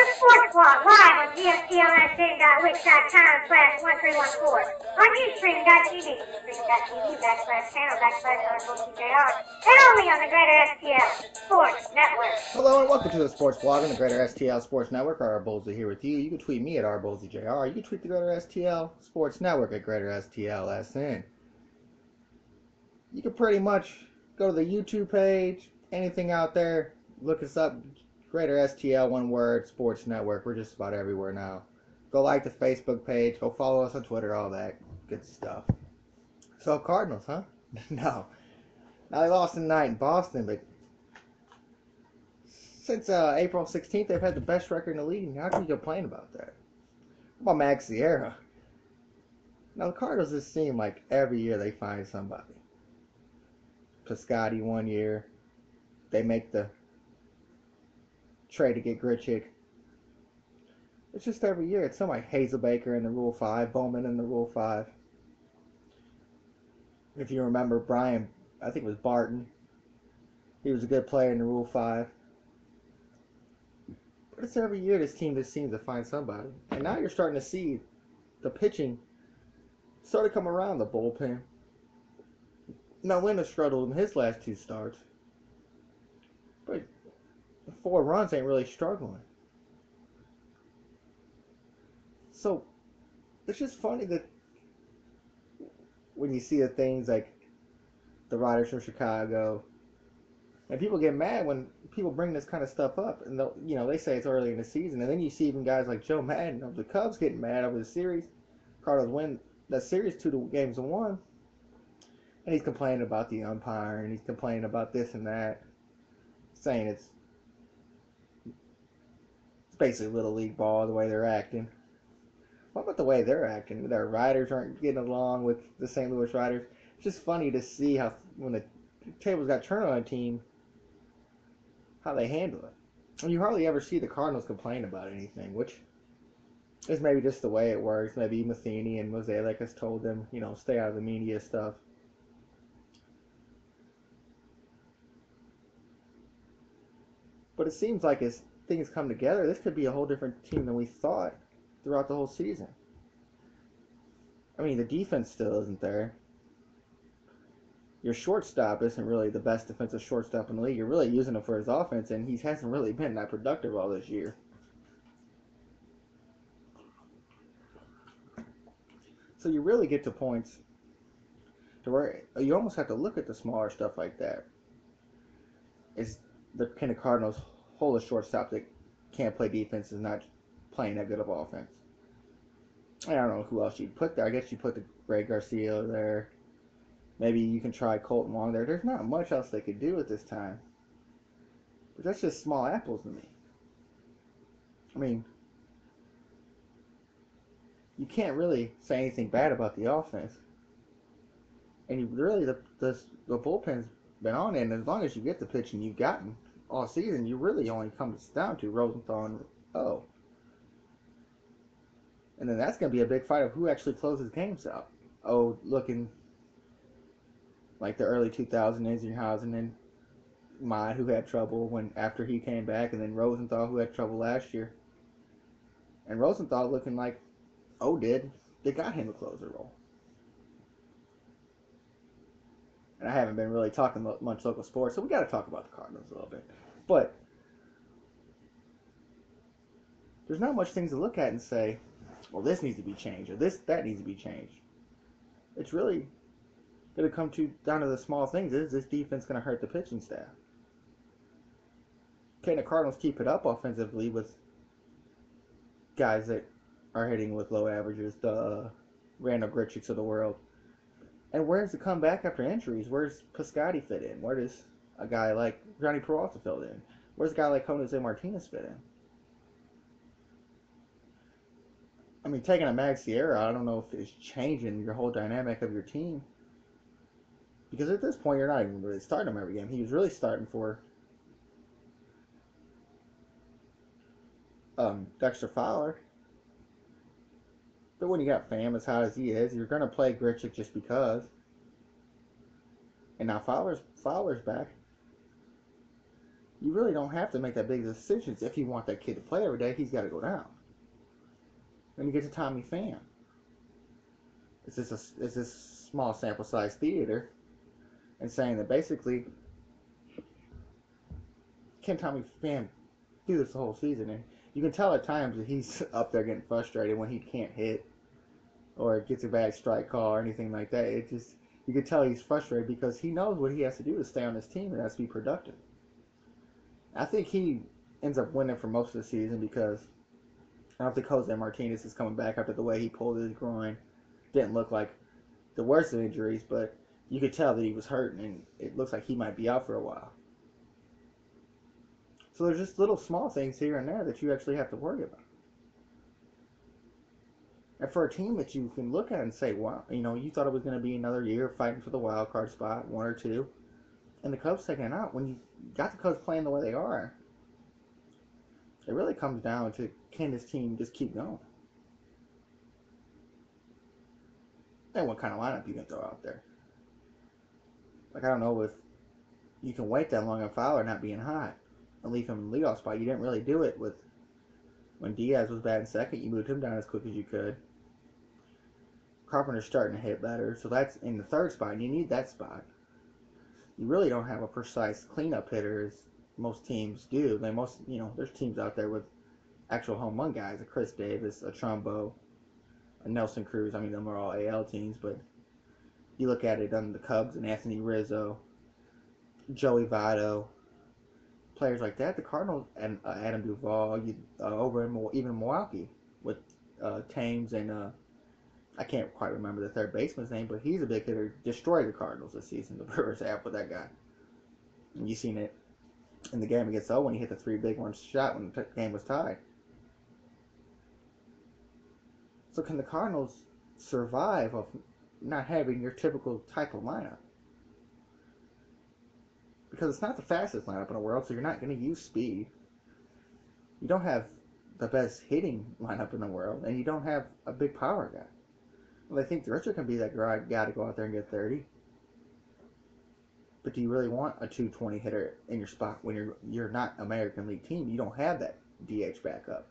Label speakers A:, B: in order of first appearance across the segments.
A: the Sports Blog, live on GreaterStl.wix.com/1314, on Ustream.tv, Ustream.tv/channel/RBozyJR, and only on the Greater STL Sports Network.
B: Hello and welcome to the Sports Blog on the Greater STL Sports Network. RBozy here with you. You can tweet me at RBozyJR. You can tweet the Greater STL Sports Network at GreaterStlSN. You can pretty much go to the YouTube page, anything out there, look us up, Greater STL, one word, Sports Network. We're just about everywhere now. Go like the Facebook page, go follow us on Twitter, all that good stuff. So Cardinals, huh? No. Now they lost tonight in Boston, but since April 16th, they've had the best record in the league. How can you complain about that? How about Max Sierra? Now, the Cardinals just seem like every year they find somebody. Piscotty 1 year. They make the trade to get Grichuk. It's just every year. It's somebody. Hazelbaker in the Rule 5. Bowman in the Rule 5. If you remember, Brian, I think it was Barton. He was a good player in the Rule 5. But it's every year this team just seems to find somebody. And now you're starting to see the pitching start to come around, the bullpen. Now, Leonard struggled in his last two starts. But 4 runs ain't really struggling. So, it's just funny that when you see the things like the writers from Chicago, and people get mad when people bring this kind of stuff up, and they say it's early in the season, and then you see even guys like Joe Madden of the Cubs getting mad over the series. Cardinals win that series 2-1, and he's complaining about the umpire, and he's complaining about this and that, saying it's basically little league ball the way they're acting. What about the way they're acting? Their riders aren't getting along with the St. Louis Riders. It's just funny to see how when the tables got turned on a team, how they handle it. And you hardly ever see the Cardinals complain about anything, which is maybe just the way it works. Maybe Matheny and Mosaic has told them, stay out of the media stuff. But it seems like as things come together, this could be a whole different team than we thought throughout the whole season. I mean, the defense still isn't there. Your shortstop isn't really the best defensive shortstop in the league. You're really using him for his offense, and he hasn't really been that productive all this year. So you really get to points to where you almost have to look at the smaller stuff like that. Can the Cardinals hold a shortstop that can't play defense and is not playing that good of offense? I don't know who else you'd put there. I guess you put the Greg Garcia there. Maybe you can try Colton Wong there. There's not much else they could do at this time. But that's just small apples to me. I mean, you can't really say anything bad about the offense. And you really, the bullpen's been on it. And as long as you get the pitching you've gotten all season, you really only comes down to Rosenthal and And then that's going to be a big fight of who actually closes games out. Looking like the early 2000s, Isenhausen and Mott, who had trouble after he came back, and then Rosenthal, who had trouble last year. And Rosenthal looking like they got him a closer role. And I haven't been really talking much local sports, so we got to talk about the Cardinals a little bit. But there's not much things to look at and say, well, this needs to be changed, or that needs to be changed. It's really going to come down to the small things. Is this defense going to hurt the pitching staff? Can the Cardinals keep it up offensively with guys that are hitting with low averages, the Randall Grichuks of the world? And where's the comeback after injuries? Where's Piscotty fit in? Where does a guy like Johnny Peralta fit in? Where's a guy like Jose Martinez fit in? I mean, taking a Max Sierra, I don't know if it's changing your whole dynamic of your team. Because at this point, you're not even really starting him every game. He was really starting for Dexter Fowler. But when you got Pham as hot as he is, you're going to play Grichuk just because. And now Fowler's back. you really don't have to make that big decisions. If you want that kid to play every day, he's got to go down. Then you get to Tommy Pham. It's this small sample size theater, and saying that basically, can Tommy Pham do this the whole season? And you can tell at times that he's up there getting frustrated when he can't hit or gets a bad strike call or anything like that. It just, you can tell he's frustrated because he knows what he has to do to stay on this team and has to be productive. I think he ends up winning for most of the season because I don't think Jose Martinez is coming back after the way he pulled his groin. Didn't look like the worst of injuries, but you could tell that he was hurting, and it looks like he might be out for a while. So there's just little small things here and there that you actually have to worry about. And for a team that you can look at and say, wow, you thought it was going to be another year fighting for the wild card spot, one or two, and the Cubs taking it out, when you got the Cubs playing the way they are, it really comes down to, can this team just keep going? And what kind of lineup you can throw out there. Like, I don't know if you can wait that long on Fowler not being hot and leave him in the leadoff spot. You didn't really do it with when Diaz was bad in second. You moved him down as quick as you could. Carpenter's starting to hit better, so that's in the third spot, and you need that spot. You really don't have a precise cleanup hitter as most teams do. There's teams out there with actual home run guys, a Chris Davis, a Trumbo, a Nelson Cruz. I mean, them are all AL teams, but you look at it on the Cubs and Anthony Rizzo, Joey Votto, players like that. The Cardinals and Adam Duvall, over in even Milwaukee with Thames and I can't quite remember the third baseman's name, but he's a big hitter. Destroyed the Cardinals this season. The Brewers have with that guy. And you seen it in the game against Owen. He hit the 3 big ones shot when the game was tied. So can the Cardinals survive of not having your typical type of lineup? Because it's not the fastest lineup in the world, so you're not going to use speed. You don't have the best hitting lineup in the world, and you don't have a big power guy. Well, I think Richard can be that guy to go out there and get 30. But do you really want a 220 hitter in your spot when you're not an American League team? You don't have that DH backup.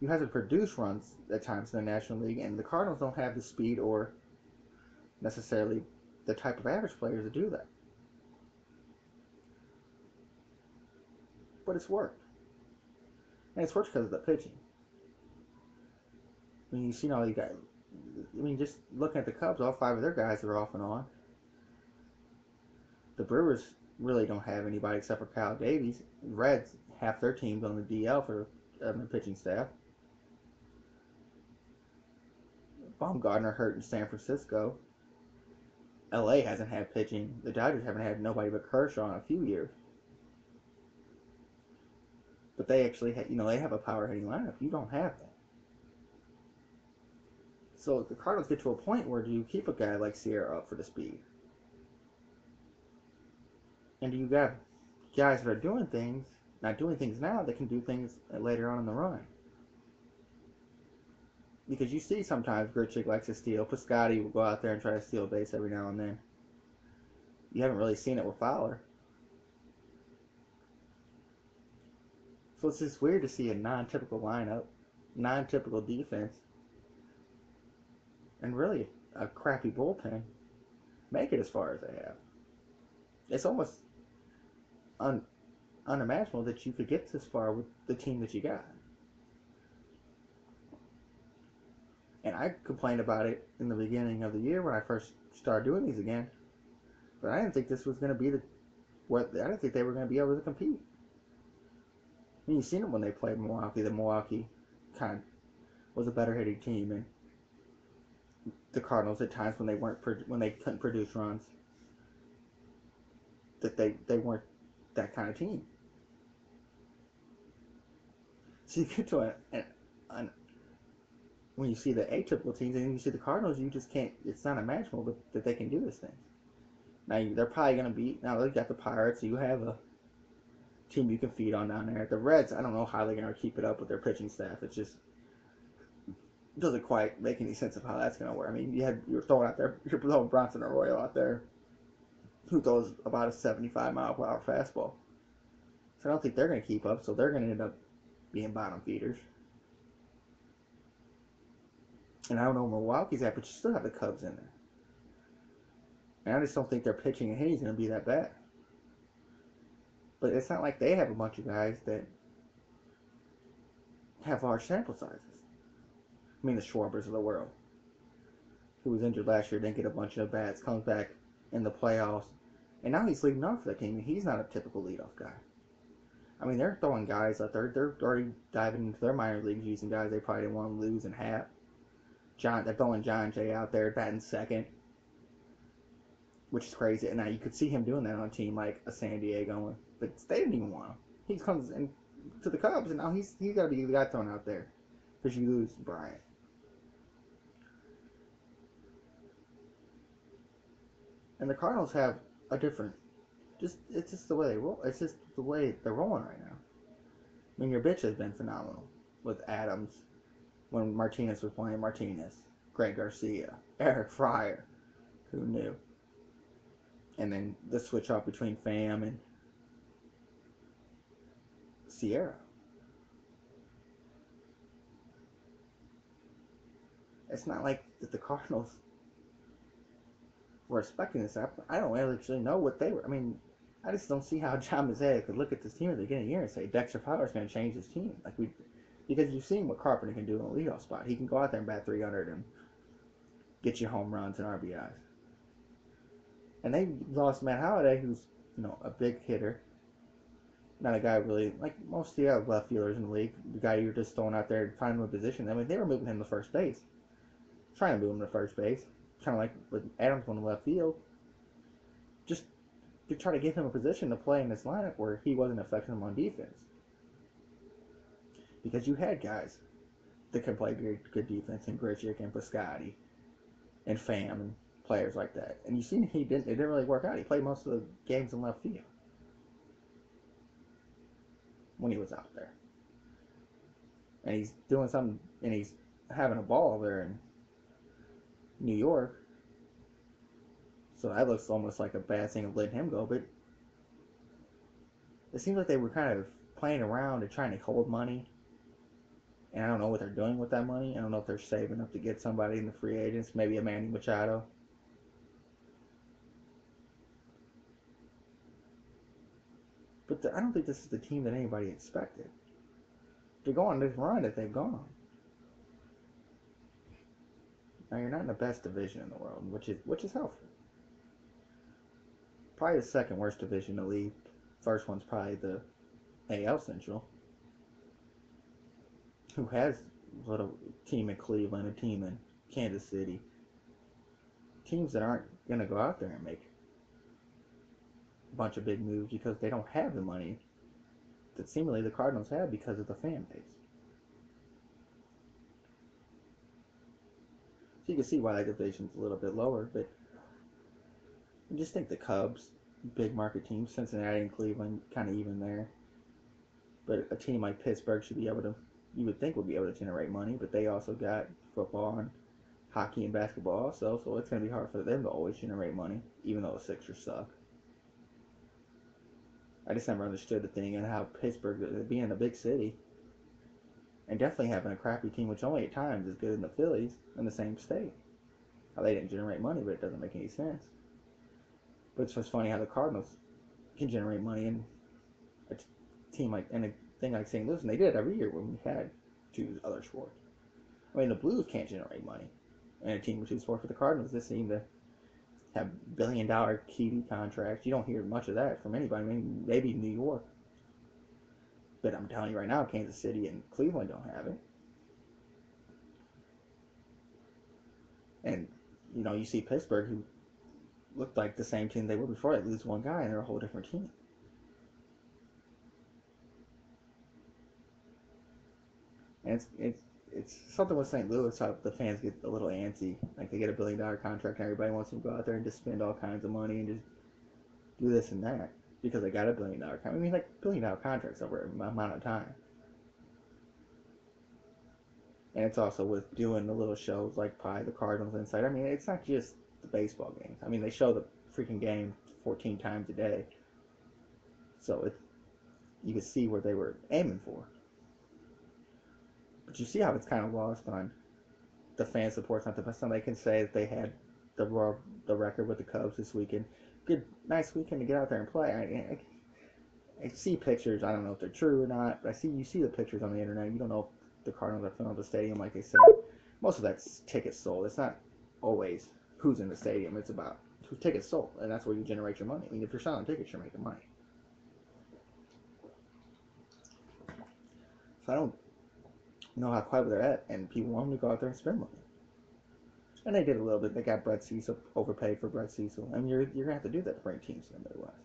B: You have to produce runs at times in the National League, and the Cardinals don't have the speed or necessarily the type of average players to do that. But it's worked. And it's worked because of the pitching. I mean, you've seen all you guys. I mean, just looking at the Cubs, all 5 of their guys are off and on. The Brewers really don't have anybody except for Kyle Davies. The Reds, half their team's on the DL for the pitching staff. Baumgartner hurt in San Francisco. LA hasn't had pitching. The Dodgers haven't had nobody but Kershaw in a few years. But they actually they have a power hitting lineup. You don't have that. So if the Cardinals get to a point where do you keep a guy like Sierra up for the speed? And do you got guys that are doing things, not doing things now, that can do things later on in the run? Because you see sometimes Grichuk likes to steal. Piscotty will go out there and try to steal a base every now and then. You haven't really seen it with Fowler. So it's just weird to see a non-typical lineup, non-typical defense, and really a crappy bullpen make it as far as they have. It's almost unimaginable that you could get this far with the team that you got. And I complained about it in the beginning of the year when I first started doing these again. But I didn't think this was going to be I didn't think they were going to be able to compete. I mean, you've seen it when they played Milwaukee. The Milwaukee kind of was a better hitting team, and the Cardinals at times when they couldn't produce runs, that they weren't that kind of team. So you get to when you see the atypical teams and you see the Cardinals, you just can't. It's not imaginable that they can do this thing. Now they're probably going to beat. Now they've got the Pirates, so you have a team you can feed on down there. The Reds, I don't know how they're going to keep it up with their pitching staff. It just doesn't quite make any sense of how that's going to work. I mean, you're throwing Bronson Arroyo out there who throws about a 75-mile-per-hour fastball. So I don't think they're going to keep up, so they're going to end up being bottom feeders. And I don't know where Milwaukee's at, but you still have the Cubs in there. And I just don't think their pitching and hitting is going to be that bad. But it's not like they have a bunch of guys that have large sample sizes. I mean, the Schwarbers of the world, who was injured last year, didn't get a bunch of bats, comes back in the playoffs, and now he's leading off for the team. He's not a typical leadoff guy. I mean, they're throwing guys out there. They're already diving into their minor leagues using guys they probably didn't want to lose in half. They're throwing John Jay out there batting second, which is crazy. And now you could see him doing that on a team like a San Diego, but they didn't even want him. He comes in to the Cubs, and now he's got to be the guy thrown out there because you lose Bryant. And the Cardinals have a different, it's just the way they roll. It's just the way they're rolling right now. I mean, your bitch has been phenomenal with Adams when Martinez was playing Martinez, Greg Garcia, Eric Fryer, who knew? And then the switch up between Pham and Sierra. It's not like that the Cardinals were expecting this. I don't actually know what they were. I mean, I just don't see how John Mazzea could look at this team at the beginning of the year and say Dexter Fowler's going to change his team. Because you've seen what Carpenter can do in a leadoff spot. He can go out there and bat 300 and get you home runs and RBIs. And they lost Matt Holliday, who's a big hitter. Not a guy really like most of the other left fielders in the league. The guy you're just throwing out there to find him a position. I mean, they were moving him to first base, trying to move him to first base, kind of like with Adams on the left field, just to try to give him a position to play in this lineup where he wasn't affecting him on defense. Because you had guys that could play good defense in Grichuk and Piscotty and Pham and players like that. And you seen it didn't really work out. He played most of the games in left field when he was out there. And he's doing something, and he's having a ball there in New York. So that looks almost like a bad thing of letting him go. But it seems like they were kind of playing around and trying to hold money. And I don't know what they're doing with that money. I don't know if they're saving up to get somebody in the free agents, maybe a Manny Machado. But I don't think this is the team that anybody expected. To go on this run that they've gone. Now you're not in the best division in the world, which is helpful. Probably the second worst division in the league. First one's probably the AL Central, who has a little team in Cleveland, a team in Kansas City. Teams that aren't going to go out there and make a bunch of big moves because they don't have the money that seemingly the Cardinals have because of the fan base. So you can see why that division's a little bit lower, but I just think the Cubs, big market teams, Cincinnati and Cleveland, kind of even there. But a team like Pittsburgh should be able to, you would think would be able to generate money, but they also got football and hockey and basketball also, so it's going to be hard for them to always generate money, even though the Sixers suck. I just never understood the thing and how Pittsburgh, being a big city, and definitely having a crappy team, which only at times is good in the Phillies, in the same state. How they didn't generate money, but it doesn't make any sense. But it's just funny how the Cardinals can generate money in a team like, and a thing like St. Louis, and they did every year when we had two other sports. I mean, the Blues can't generate money in a team with two sports, but the Cardinals just seem to have billion-dollar TV contracts. You don't hear much of that from anybody. I mean, maybe New York. But I'm telling you right now, Kansas City and Cleveland don't have it. And, you see Pittsburgh, who looked like the same team they were before. They lose one guy, and they're a whole different team. And it's something with St. Louis how the fans get a little antsy. Like, they get a billion-dollar contract, and everybody wants them to go out there and just spend all kinds of money and just do this and that because they got a billion-dollar contract. I mean, like, billion-dollar contracts over an amount of time. And it's also with doing the little shows like Pie, the Cardinals Insight. I mean, it's not just the baseball games. I mean, they show the freaking game 14 times a day. So you can see where they were aiming for. But you see how it's kind of lost on the fan support's not the best. Somebody can say that they had the record with the Cubs this weekend. Good, nice weekend to get out there and play. I see pictures. I don't know if they're true or not, but you see the pictures on the internet. You don't know if the Cardinals are filling up the stadium like they said. Most of that's tickets sold. It's not always who's in the stadium. It's about who tickets sold, and that's where you generate your money. I mean, if you're selling tickets, you're making money. So I don't know how clever they're at, and people want them to go out there and spend money. And they did a little bit. They got Brett Cecil, overpaid for Brett Cecil. I mean, you're going to have to do that to bring teams to the Midwest.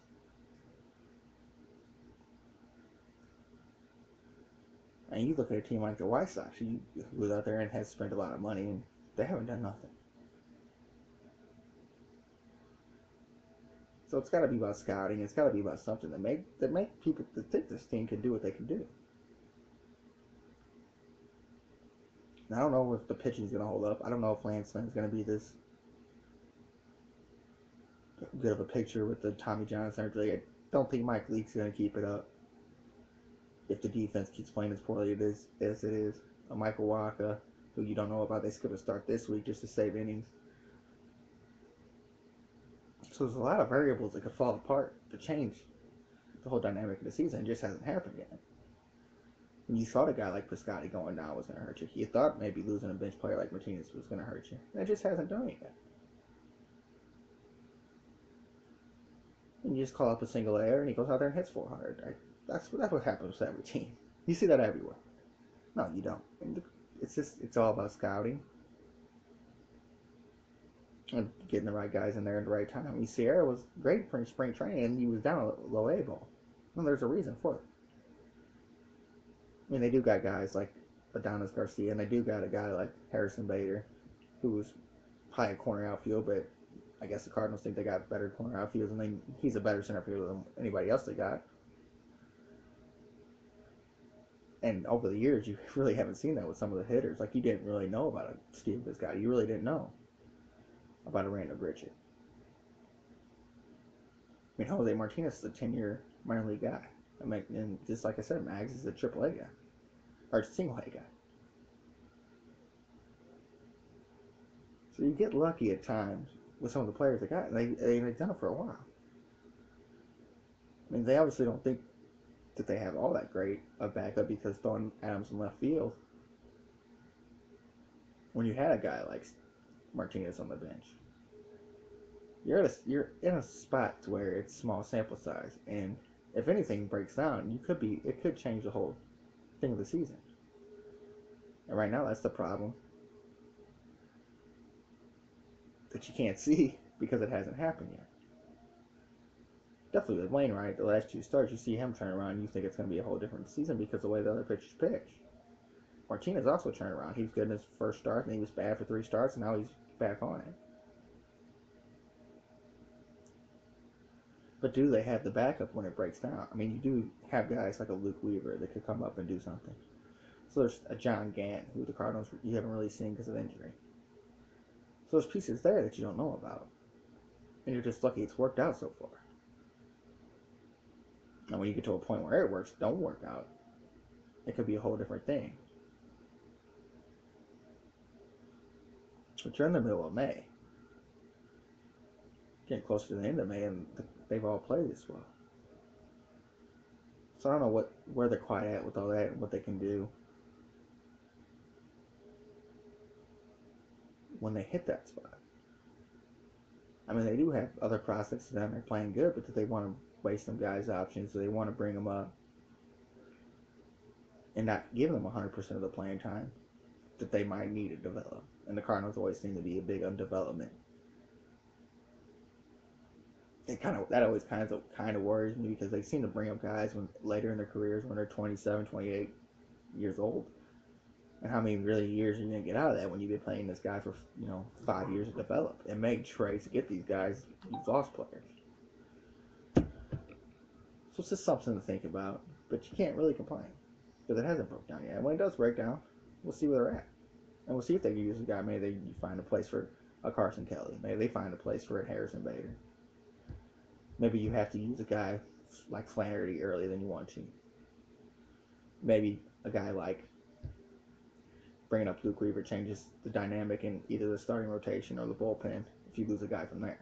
B: And you look at a team like the White Sox, who was out there and has spent a lot of money, and they haven't done nothing. So it's got to be about scouting. It's got to be about something that make people think this team can do what they can do. And I don't know if the pitching is going to hold up. I don't know if Lance Lynn's going to be this good of a pitcher with the Tommy John surgery. I don't think Mike Leake's going to keep it up if the defense keeps playing as poorly as it is. Michael Wacha, who you don't know about, they skipped a start this week just to save innings. So there's a lot of variables that could fall apart to change the whole dynamic of the season. It just hasn't happened yet. And you thought a guy like Piscotty going down was going to hurt you. You thought maybe losing a bench player like Martinez was going to hurt you. And it just hasn't done it yet. And you just call up a single error, and he goes out there and hits 400. That's what happens to every team. You see that everywhere. No, you don't. It's all about scouting and getting the right guys in there at the right time. I mean, Sierra was great for spring training, and he was down a low A ball. Well, there's a reason for it. I mean, they do got guys like Adonis Garcia, and they do got a guy like Harrison Bader, who was high corner outfield, but I guess the Cardinals think they got better corner outfields, and he's a better center fielder than anybody else they got. And over the years, you really haven't seen that with some of the hitters. Like, you didn't really know about a Steve Piscotty. You really didn't know about a Randall Grichuk. I mean, Jose Martinez is a 10-year minor league guy. I mean, and just like I said, Mags is a AAA guy. Or single A guy. So you get lucky at times with some of the players they got, and they've done it for a while. I mean, they obviously don't think that they have all that great a backup because throwing Adams in left field, when you had a guy like Martinez on the bench, you're in a spot where it's small sample size, and if anything breaks down, it could change the whole thing of the season. And right now, that's the problem that you can't see because it hasn't happened yet. Definitely with Wainwright, the last two starts, you see him turn around, and you think it's going to be a whole different season because of the way the other pitchers pitch. Martinez also turned around. He was good in his first start, and he was bad for 3 starts, and now he's back on it. But do they have the backup when it breaks down? I mean, you do have guys like a Luke Weaver that could come up and do something. So there's a John Gant, who the Cardinals you haven't really seen because of injury. So there's pieces there that you don't know about. And you're just lucky it's worked out so far. And when you get to a point where it don't work out, it could be a whole different thing. But you're in the middle of May. Getting closer to the end of May, and they've all played this well. So I don't know where they're quite at with all that and what they can do when they hit that spot. I mean, they do have other prospects that are playing good, but do they want to waste some guys' options? Do they want to bring them up and not give them 100% of the playing time that they might need to develop? And the Cardinals always seem to be big on development. That always kind of worries me because they seem to bring up guys later in their careers when they're 27, 28 years old. And how many really years are you going to get out of that when you've been playing this guy for 5 years to develop and make trades to get these guys? You've lost players. So it's just something to think about. But you can't really complain because it hasn't broke down yet. And when it does break down, we'll see where they're at. And we'll see if they can use a guy. Maybe they find a place for a Carson Kelly. Maybe they find a place for a Harrison Bader. maybe you have to use a guy like Flaherty earlier than you want to. Maybe a guy like bringing up Luke Weaver changes the dynamic in either the starting rotation or the bullpen if you lose a guy from there.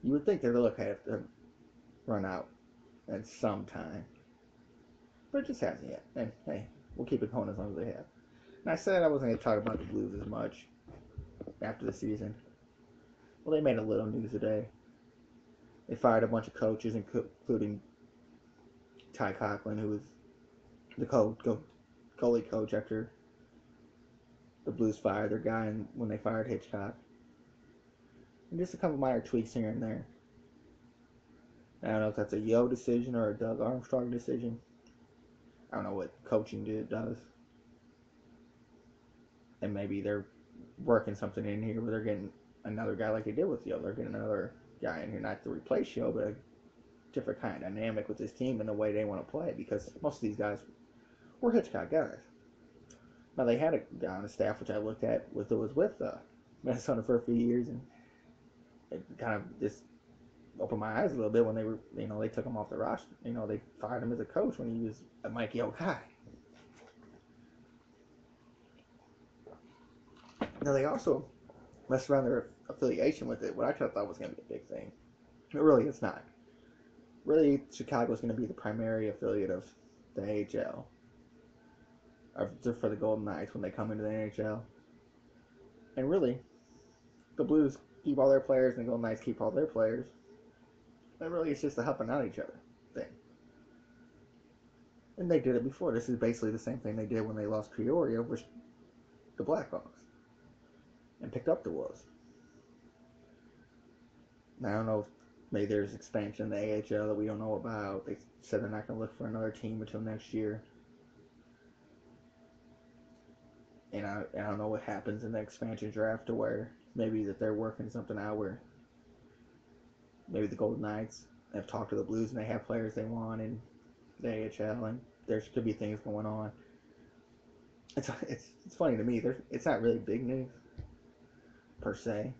B: You would think they'd look at to run out at some time, but it just hasn't yet. And hey, we'll keep it going as long as they have. And I said I wasn't going to talk about the Blues as much after the season. Well, they made a little news today. They fired a bunch of coaches, including Ty Conklin, who was the goalie coach after the Blues fired their guy when they fired Hitchcock. And just a couple minor tweaks here and there. I don't know if that's a Yo decision or a Doug Armstrong decision. I don't know what coaching does. And maybe they're working something in here where they're getting another guy like they did with Yo. They're getting another guy in here, not to replace Yo, but a different kind of dynamic with this team and the way they want to play, because most of these guys were Hitchcock guys. Now, they had a guy on the staff, which I looked at, was with Minnesota for a few years, and it kind of just opened my eyes a little bit when they were, they took him off the roster. They fired him as a coach when he was a Mike Yo guy. Now, they also messed around their affiliation with it, what I thought was going to be a big thing. But really, it's not. Really, Chicago's going to be the primary affiliate of the AHL, for the Golden Knights when they come into the NHL. And really, the Blues keep all their players and the Golden Knights keep all their players. And really, it's just a helping out each other thing. And they did it before. This is basically the same thing they did when they lost Peoria over the Blackhawks and picked up the Wolves. Now, I don't know if maybe there's expansion in the AHL that we don't know about. They said they're not going to look for another team until next year. And I don't know what happens in the expansion draft, to where maybe that they're working something out where maybe the Golden Knights have talked to the Blues and they have players they want in the AHL, and there could be things going on. It's funny to me. It's not really big news per se,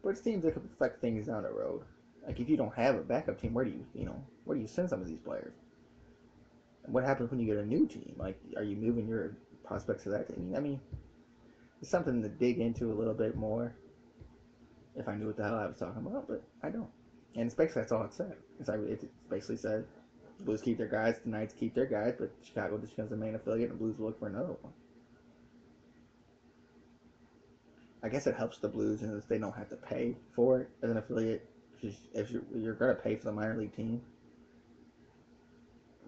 B: but it seems like it could affect things down the road. Like, if you don't have a backup team, where do you send some of these players? And what happens when you get a new team? Like, are you moving your prospects to that team? I mean, it's something to dig into a little bit more if I knew what the hell I was talking about, but I don't. And it's basically, that's all it said. It basically said the Blues keep their guys, the Knights keep their guys, but Chicago just becomes the main affiliate, and the Blues will look for another one. I guess it helps the Blues in that they don't have to pay for it as an affiliate. If you're going to pay for the minor league team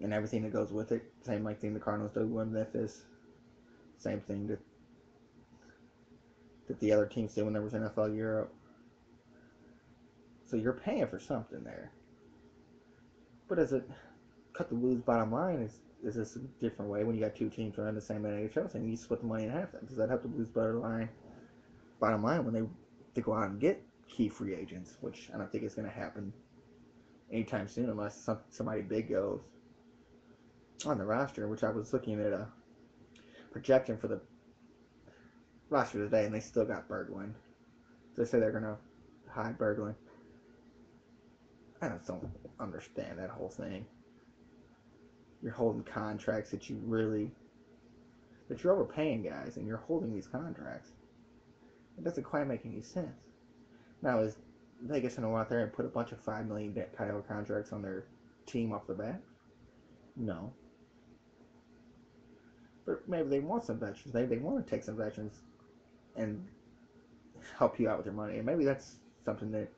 B: and everything that goes with it, same thing the Cardinals do when Memphis, same thing that the other teams did when there was NFL Europe. So you're paying for something there. But does it cut the Blues' bottom line? Is this a different way when you got two teams running the same NHL thing? You split the money in half then. Does that help the Blues' bottom line when they go out and get key free agents, which I don't think is going to happen anytime soon unless somebody big goes on the roster, which I was looking at a projection for the roster today, and they still got Berglund. They say they're going to hide Berglund. I just don't understand that whole thing. You're holding contracts that you're overpaying guys, and you're holding these contracts. It doesn't quite make any sense. Now, is Vegas going to go out there and put a bunch of $5 million title contracts on their team off the bat? No. But maybe they want some veterans. Maybe they want to take some veterans and help you out with your money. And maybe that's something that,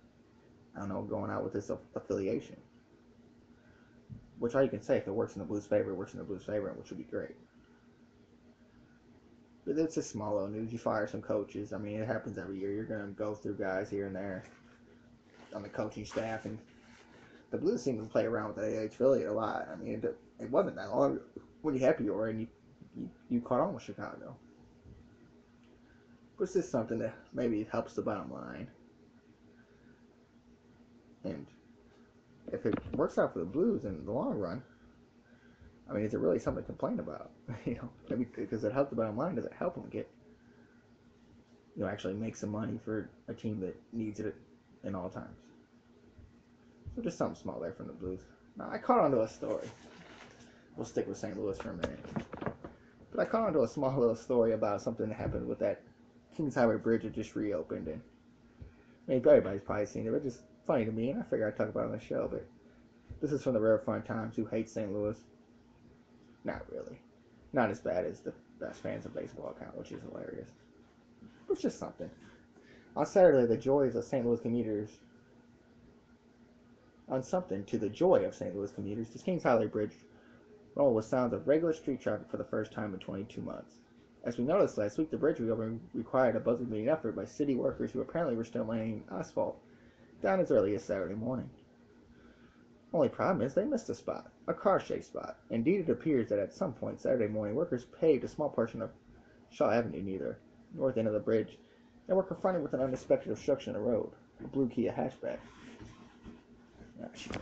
B: I don't know, going out with this affiliation. Which all you can say, if it works in the Blues' favor, it works in the Blues' favor, which would be great. But it's a small little news. You fire some coaches. I mean, it happens every year. You're going to go through guys here and there on the coaching staff. And the Blues seem to play around with the AH affiliate a lot. I mean, it wasn't that long when you had Peoria and you caught on with Chicago. But it's just something that maybe helps the bottom line. And if it works out for the Blues in the long run, I mean, is it really something to complain about? Maybe because it helped the bottom line. Does it help them get actually make some money for a team that needs it in all times. So just something small there from the Blues. Now, I caught onto a story. We'll stick with St. Louis for a minute. But I caught onto a small little story about something that happened with that Kings Highway Bridge that just reopened. And everybody's probably seen it, but it's just funny to me, and I figured I'd talk about it on the show. But this is from the Rare Fun Times, who hates St. Louis. Not really. Not as bad as the Best Fans of Baseball account, which is hilarious. But it's just something. On Saturday, the joys of St. Louis commuters. On something to the joy of St. Louis commuters, the Kings Highway Bridge rolled with sounds of regular street traffic for the first time in 22 months. As we noticed last week, the bridge reopening required a buzzer-beating effort by city workers who apparently were still laying asphalt down as early as Saturday morning. Only problem is they missed a spot, a car-shaped spot. Indeed, it appears that at some point Saturday morning, workers paved a small portion of Shaw Avenue near the north end of the bridge and were confronted with an unexpected obstruction of the road, a blue Kia hatchback.